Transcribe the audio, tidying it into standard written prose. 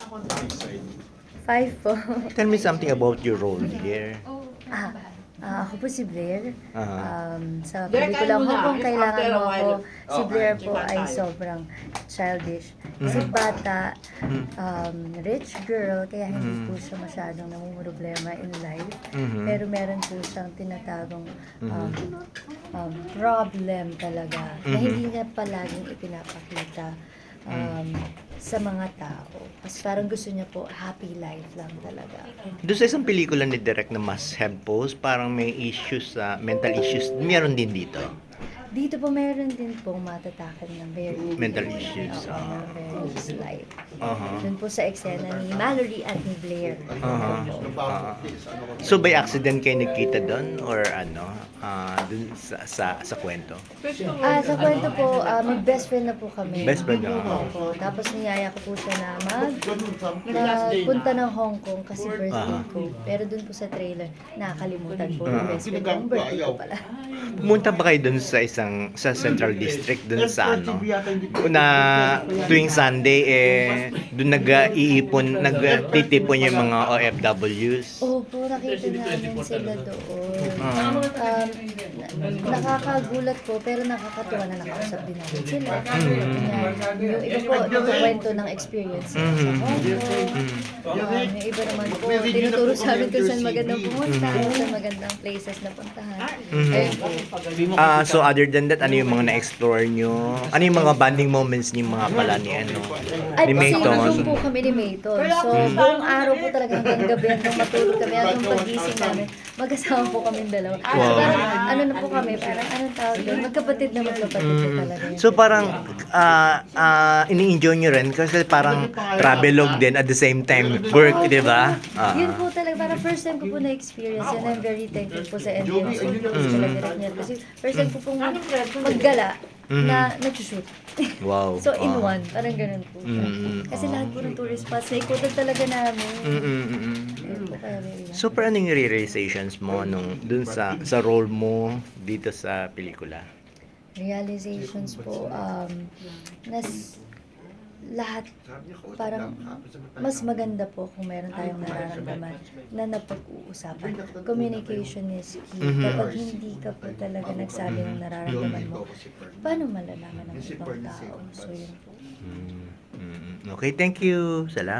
5 po. Tell me something about your role here. Ah, ako po si Blair. Aha. Sa Blair, pelikulang kain muna. Hong Kong, Kailangan After a Mo Ako, while. si Oh, Blair kain, po chicken ay tayo. sobrang childish. Si Bata, rich girl, kaya hindi po siya masyadong namumroblema in life. Pero meron po siyang tinatagong problem talaga na hindi niya palaging ipinapakita sa mga tao. Kasi parang gusto niya po happy life lang talaga. Doon sa isang pelikula ni Direk na Must Have Post, parang may issues sa mental issues. Meron din dito. Dito po meron din pong matatakan ng very Mental issues, very slight. Uh-huh. Doon po sa eksena ni Mallory at ni Blair. So by accident kayo nagkita doon or ano? Dun sa kwento? Sa kwento po, may best friend na po kami. Best friend na. Opo. Tapos niyaya ko po siya na punta ng Hong Kong kasi birthday ko. Pero doon po sa trailer, nakakalimutan po ng best friend yung birthday ko pala. Pumunta ba kayo doon sa Central District doon sa ano? Na tuwing Sunday doon nagtitipon yung mga OFWs. Opo, nakita namin sila doon. Nakakagulat po, pero nakakatuwa na nakausap din namin sila. Yung iba po, nagkukwento ng experience nila sa Hong Kong. Yung iba naman po, tinuturo sa amin kung saan magandang pumunta, kung saan magandang places na puntahan. Ayun po. So other than that, ano yung mga na-explore nyo? Ano yung mga bonding moments niyo mga pala ni At ni kasi Mayton? nandun po kami ni Mayton. So, buong araw po talaga hanggang gabi, hanggang matulog kami, hanggang pagising namin, magkasama po kami dalawa. So, Wow. parang ano na po kami, parang anong tawag doon, magkapatid na talaga yun. So parang ini-enjoy nyo rin kasi parang travelogue din at the same time work, di ba? Yun po talaga, parang first time ko po na-experience and I'm very thankful po sa NBC sila direct niya. Kasi first time ko pong maggala na nag-shoot. Wow. So in one, parang ganun po siya. Kasi lahat po ng tourist spots, naikutan talaga namin. Yun po kaya very nice. So parang anong realizations mo dun sa role mo dito sa pelikula? Realizations po, lahat parang mas maganda po kung meron tayong nararamdaman na napag-uusapan. Communication is key. Kapag hindi ka po talaga nagsabi ng nararamdaman mo, paano malalaman ng ibang tao? So yun po. Okay, thank you. Salamat.